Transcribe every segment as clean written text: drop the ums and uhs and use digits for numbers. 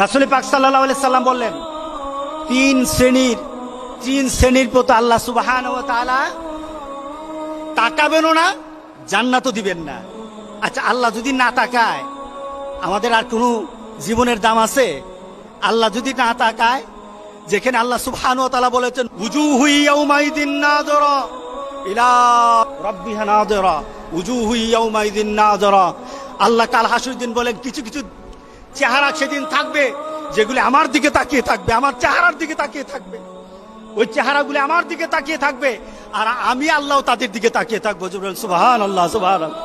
রাসূল পাক সাল্লাল্লাহু আলাইহি সাল্লাম বললেন, তিন শ্রেণীর প্রতি আল্লাহ সুবহানাহু ওয়া তাআলা তাকাবেনও না, জান্নাতও দিবেন না। আচ্ছা, আল্লাহ যদি না তাকায় আমাদের আর কোনো জীবনের দাম আছে? আল্লাহ যদি না তাকায়, যেখানে আল্লাহ সুবহানাহু ওয়া তাআলা বলেছেন উজুহু ইয়াউমাইদিন নাযিরা ইলা রাব্বিহা নাযিরা, উজুহু ইয়াউমাইদিন নাযিরা। আল্লাহ কাল হাসরের দিন বলেন, কিছু কিছু চেহারা সেদিন থাকবে যেগুলি আমার দিকে তাকিয়ে থাকবে, আমার চেহারার দিকে তাকিয়ে থাকবে। ওই চেহারাগুলি আমার দিকে তাকিয়ে থাকবে আর আমি আল্লাহ তাদের দিকে তাকিয়ে থাকবো। সুবহানাল্লাহ, সুবহানাল্লাহ।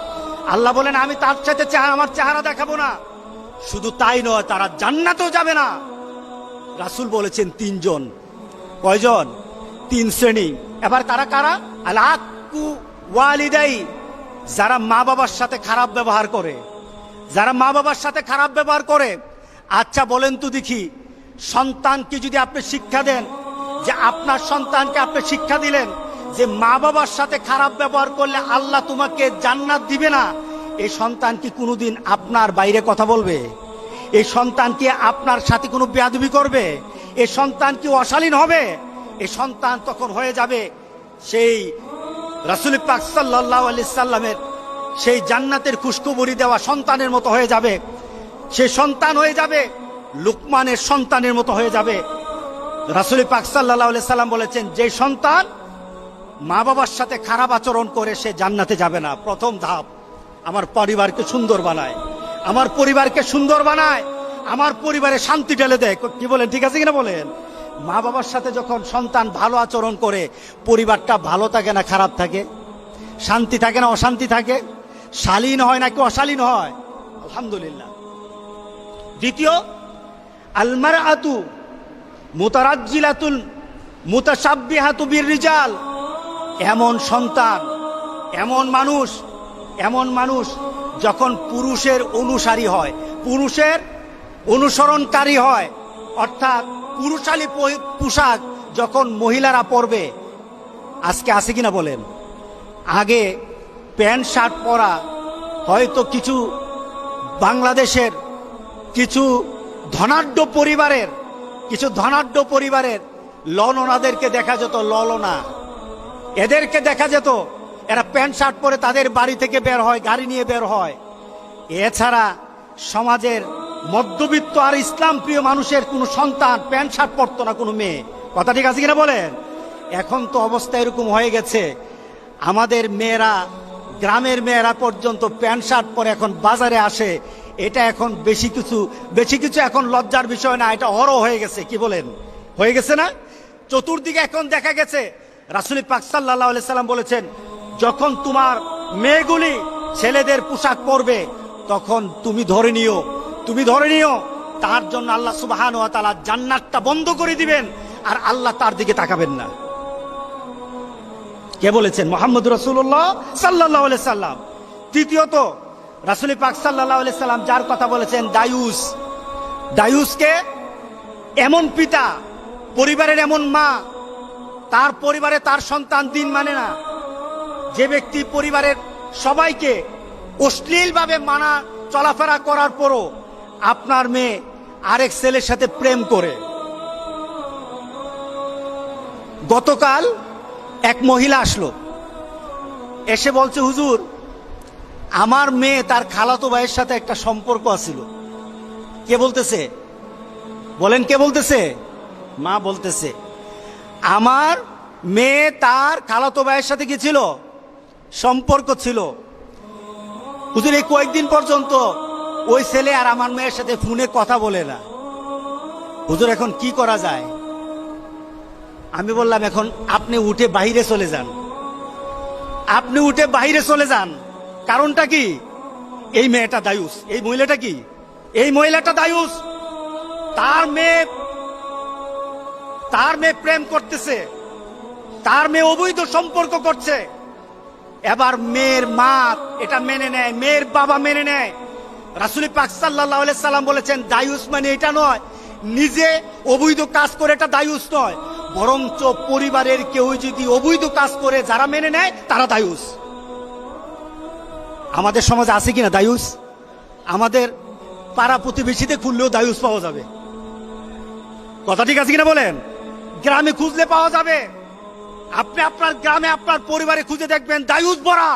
আল্লাহ বলেন, আমি তার সাথে আমার চেহারা দেখাবো না। শুধু তাই নয়, তারা জান্নাতেও যাবে না। রাসূল বলেছেন তিনজন। কয়জন? তিন শ্রেণী। এবার তারা কারা? আল আক্কু ওয়ালিদাই, যারা মা বাবার সাথে খারাপ ব্যবহার করে, যারা মা বাবার সাথে খারাপ ব্যবহার করে। আচ্ছা বলেন তো দেখি, সন্তানকে যদি আপনি শিক্ষা দেন, যে আপনার সন্তানকে আপনি শিক্ষা দিলেন যে মা বাবার সাথে খারাপ ব্যবহার করলে আল্লাহ তোমাকে জান্নাত দিবে না, এই সন্তান কি কোনোদিন আপনার বাইরে কথা বলবে? এই সন্তান কি আপনার সাথে কোনো বেয়াদবি করবে? এই সন্তান কি অশালীন হবে? এই সন্তান তখন হয়ে যাবে সেই রাসূল পাক সাল্লাল্লাহু আলাইহি সাল্লামের সেই জান্নাতের খুশখবরি দেওয়া সন্তানের মতো হয়ে যাবে। সে সন্তান হয়ে যাবে লুকমানের সন্তানের মতো হয়ে যাবে। রাসূল পাক সাল্লাল্লাহু আলাইহি সাল্লাম বলেছেন, যে সন্তান মা বাবার সাথে খারাপ আচরণ করে সে জান্নাতে যাবে না। প্রথম ধাপ, আমার পরিবারকে সুন্দর বানায়, আমার পরিবারকে সুন্দর বানায়, আমার পরিবারে শান্তি ঢেলে দেয়। কি বলেন, ঠিক আছে কিনা বলেন? মা বাবার সাথে যখন সন্তান ভালো আচরণ করে, পরিবারটা ভালো থাকে না খারাপ থাকে? শান্তি থাকে না অশান্তি থাকে? শালীন হয় নাকি অশালীন হয়? আলহামদুলিল্লাহ। দ্বিতীয়, আল মারআতু মুতারাজ্জিলাতুল মুতাশাব্বিহাতু বিররিজাল, এমন সন্তান, এমন মানুষ যখন পুরুষের অনুসারী হয়, পুরুষের অনুসরণকারী হয়, অর্থাৎ পুরুষালী পোশাক যখন মহিলারা পরবে। আজকে আছে কিনা বলেন? আগে প্যান্ট শার্ট পরা হয়তো কিছু বাংলাদেশের কিছু ধনাঢ্য পরিবারের ললনাদেরকে দেখা যেত, ললনা এদেরকে দেখা যেত, এরা প্যান্ট শার্ট পরে তাদের বাড়ি থেকে বের হয়, গাড়ি নিয়ে বের হয়। এছাড়া সমাজের মধ্যবিত্ত আর ইসলাম প্রিয় মানুষের কোনো সন্তান প্যান্ট শার্ট পরতো না, কোনো মেয়ে। কথা ঠিক আছে কিনা বলেন? এখন তো অবস্থা এরকম হয়ে গেছে, আমাদের মেয়েরা, গ্রামের মেয়েরা পর্যন্ত প্যান্ট শার্ট পরে এখন বাজারে আসে। এটা এখন বেশি কিছু এখন লজ্জার বিষয় না, এটা অরো হয়ে গেছে। কি বলেন, হয়ে গেছে না? চতুর্দিকে এখন দেখা গেছে। রাসূল পাক সাল্লাল্লাহু আলাইহি সাল্লাম বলেছেন, যখন তোমার মেয়েগুলি ছেলেদের পোশাক পরবে তখন তুমি ধরে নিও তার জন্য আল্লাহ সুবহানাহু ওয়া তাআলা জান্নাতটা বন্ধ করে দিবেন আর আল্লাহ তার দিকে তাকাবেন না। কে বলেছেন? মুহাম্মদ রাসূলুল্লাহ সাল্লাল্লাহু আলাইহি সাল্লাম। তৃতীয়ত, রাসূল পাক সাল্লাল্লাহু আলাইহি সাল্লাম যার কথা বলেছেন দায়ুসকে, এমন পিতা, পরিবারের এমন মা, তার পরিবারে তার সন্তান দিন মানে না, যে ব্যক্তি পরিবারের সবাইকে অশ্লীলভাবে মানা চলাফেরা করার পরও আপনার মেয়ে আরেক ছেলের সাথে প্রেম করে। গতকাল এক মহিলা আসলো, এসে বলছে, হুজুর আমার মেয়ে তার খালাতো ভাইয়ের সাথে একটা সম্পর্ক আছিল। কে বলতেছে? বলেন, কে বলতেছে? মা বলতেছে, আমার মেয়ে তার খালাতো ভাইয়ের সাথে কি ছিল? সম্পর্ক ছিল। হুজুর এই কয়েকদিন পর্যন্ত ওই ছেলে আর আমার মেয়ের সাথে ফোনে কথা বলে না। হুজুর এখন কি করা যায়? আমি বললাম, এখন আপনি উঠে বাইরে চলে যান। কারণটা কি? এই মেয়েটা দায়ুস, এই মহিলাটা দায়ুস। তার মেয়ে প্রেম করতেছে, তার মেয়ে অবৈধ সম্পর্ক করছে। এবার মেয়ের মা এটা মেনে নেয়, মেয়ের বাবা মেনে নেয়। রাসূল পাক সাল্লাল্লাহু আলাইহি সাল্লাম বলেছেন, দায়ুস মানে এটা নয়, নিজে অবৈধ কাজ করে এটা দায়ুস নয়, বরঞ্চ পরিবারের কেউ যদি অবৈধ কাজ করে যারা মেনে নেয় তারা দায়ুস। আমাদের সমাজে আছে কিনা দায়ুস? আমাদের পাড়া প্রতিবেশীতে খুললেও দায়ুস পাওয়া যাবে। কথা ঠিক আছে কিনা বলেন? গ্রামে খুঁজলে পাওয়া যাবে। আপনি আপনার গ্রামে আপনার পরিবারে খুঁজে দেখবেন দায়ুস ভরা।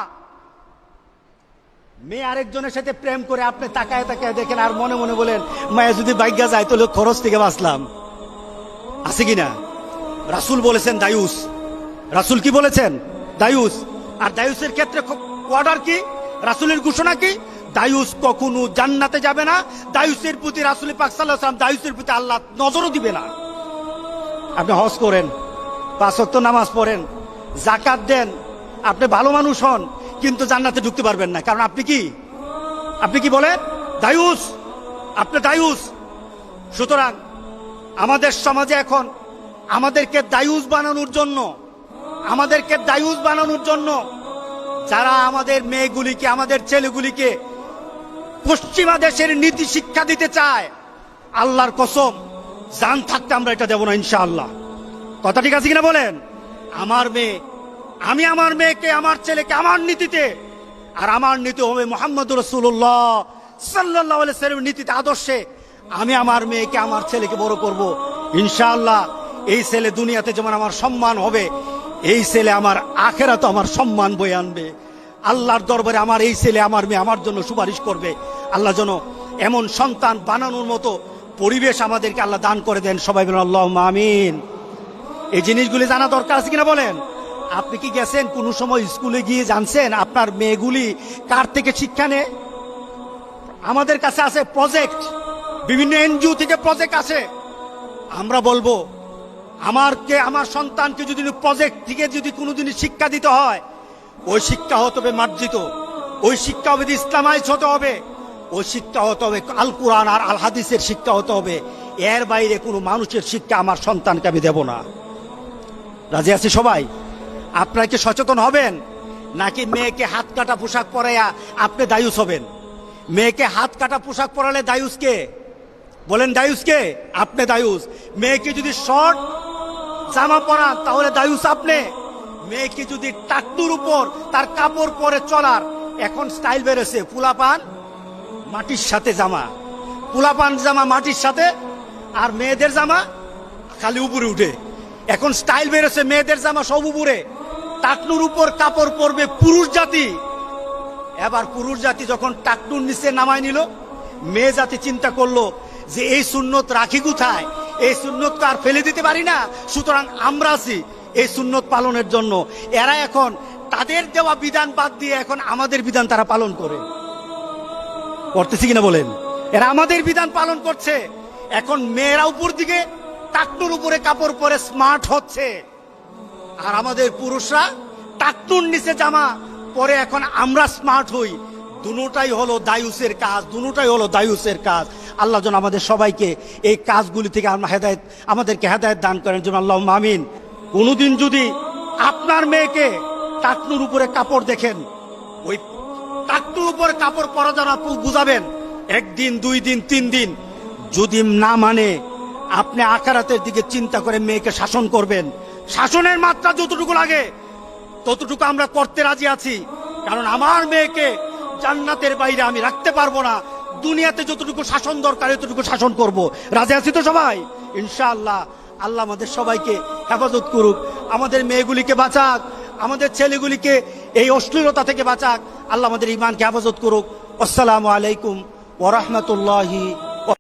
মেয়ে আরেকজনের সাথে প্রেম করে আপনি তাকায় তাকায় দেখেন আর মনে মনে বলেন মায়া যদি বাইগা যায় তাহলে খরচ থেকে বাঁচলাম। আছে কিনা? রাসূল বলেছেন দায়ুস। রাসূল কি বলেছেন? দায়ুস। আর দায়ুসের ক্ষেত্রে অর্ডার কি? রাসূলের ঘোষণা কি? দায়ুস কখনো জান্নাতে যাবে না। দায়ুসের প্রতি রাসূল পাক সাল্লাল্লাহু আলাইহি ওয়াসাল্লাম দায়ুসের প্রতি আল্লাহ নজরও দিবে না। আপনি হজ করেন, 5 ওয়াক্ত নামাজ পড়েন, যাকাত দেন, আপনি ভালো মানুষ হন, কিন্তু জান্নাতে ঢুকতে পারবেন না। কারণ আপনি কি বলেন? দায়ুস। আপনি দায়ুস। সুতরাং আমাদের সমাজে এখন আমাদেরকে দায়ুস বানানোর জন্য যারা আমাদের মেয়েগুলিকে, আমাদের ছেলেগুলিকে পশ্চিমা দেশের নীতি শিক্ষা দিতে চায়, আল্লাহর কসম জান থাকতে আমরা এটা দেব না ইনশাআল্লাহ। কথা ঠিক আছে কিনা বলেন? আমি আমার মেয়েকে, আমার ছেলেকে আমার নীতিতে, আর আমার নীতি হবে মুহাম্মদুর রাসূলুল্লাহ সাল্লাল্লাহু আলাইহি ওয়াসাল্লামের নীতিতে, আদর্শে আমি আমার মেয়েকে, আমার ছেলেকে বড় করব ইনশাআল্লাহ। এই ছেলে দুনিয়াতে যেমন আমার সম্মান হবে, এই ছেলে আমার আখেরাতে আমার সম্মান বয়ে আনবে। আল্লাহর দরবারে আমার এই ছেলে, আমার মেয়ে আমার জন্য সুপারিশ করবে। আল্লাহ যেন এমন সন্তান বানানোর মতো পরিবেশ আমাদেরকে আল্লাহ দান করে দেন। সবাই বলেন আল্লাহুম্মা আমিন। এই জিনিসগুলি জানা দরকার আছে কিনা বলেন? আপনি কি গেছেন কোন সময় স্কুলে গিয়ে জানছেন আপনার মেয়েগুলি কার থেকে শিক্ষা নেয়? আমাদের কাছে আছে প্রজেক্ট, বিভিন্ন এনজিও থেকে প্রজেক্ট আছে। আমরা বলবো আমার সন্তানকে যদি প্রজেক্ট থেকে যদি কোনোদিন শিক্ষা দিতে হয়, ওই শিক্ষা হতে হবে মার্জিত, ওই শিক্ষা হবে ইসলামাইজ হতে হবে, ওই শিক্ষা হতে হবে আল কোরআন আর আল হাদিসের শিক্ষা হতে হবে। এর বাইরে কোনো মানুষের শিক্ষা আমার সন্তানকে আমি দেব না। রাজি আছি সবাই? আপনারা কি সচেতন হবেন? নাকি মেয়েকে হাত কাটা পোশাক পরাইয়া আপনি দায়ুস হবেন? মেয়েকে হাত কাটা পোশাক পরালে দায়ুসকে বলেন, দায়ুসকে আপনি দায়ুস। মেয়েকে যদি শর্ট জামা পরান তাহলে দায়ুস আপনি। মেয়েকে যদি টাকটুর উপর তার কাপড় পরে চলার, এখন স্টাইল বেরোছে, পুলাপান মাটির সাথে জামা, পুলাপান জামা মাটির সাথে, আর মেয়েদের জামা খালি উপরে উঠে। এখন স্টাইল বেরোছে, মেয়েদের জামা সব উপরে, টাকনুর উপর কাপড় পরবে পুরুষ জাতি। এবার পুরুষ জাতি যখন টাকনুর নিচে নামায় নিল, মেয়ে জাতি চিন্তা করলো যে এই সুন্নত রাখি কোথায়, এই সুন্নত তো আর ফেলে দিতে পারি না, সুতরাং আমরা আছি এই সুন্নত পালনের জন্য। এরা এখন তাদের দেওয়া বিধান বাদ দিয়ে এখন আমাদের বিধান তারা পালন করতেছে কিনা বলেন? এরা আমাদের বিধান পালন করছে। এখন মেয়েরা উপর দিকে টাকনুর উপরে কাপড় পরে স্মার্ট হচ্ছে, আর আমাদের পুরুষরা টাকনুর নিচে জামা পরে এখন আমরা স্মার্ট হই। দুটোটাই হলো দায়ুসের কাজ। আল্লাহ যেন আমাদের সবাইকে এই কাজগুলি থেকে আমাদেরকে হেদায়েত দান করেন যেন, আল্লাহুম্মা আমিন। কোনোদিন যদি আপনার মেয়েকে টাকনুর উপরে কাপড় দেখেন, ওই টাকনুর উপরে কাপড় পরা যারা বুঝাবেন, 1 দিন 2 দিন 3 দিন, যদি না মানে আপনি আখিরাতের দিকে চিন্তা করে মেয়েকে শাসন করবেন। শাসনের মাত্রা যতটুকু লাগে ততটুকু আমরা করতে রাজি আছি, কারণ আমার মেয়েকে জান্নাতের বাইরে আমি রাখতে পারবো না। দুনিয়াতে যতটুকু শাসন দরকার এতটুকু শাসন করব। রাজি আছি তো সবাই? ইনশাআল্লাহ। আল্লাহ আমাদের সবাইকে হেফাজত করুক, আমাদের মেয়েগুলিকে বাঁচাক, আমাদের ছেলেগুলিকে এই অশ্লীলতা থেকে বাঁচাক। আল্লাহ আমাদের ঈমানকে হেফাজত করুক। আসসালামু আলাইকুম ওয়া রাহমাতুল্লাহি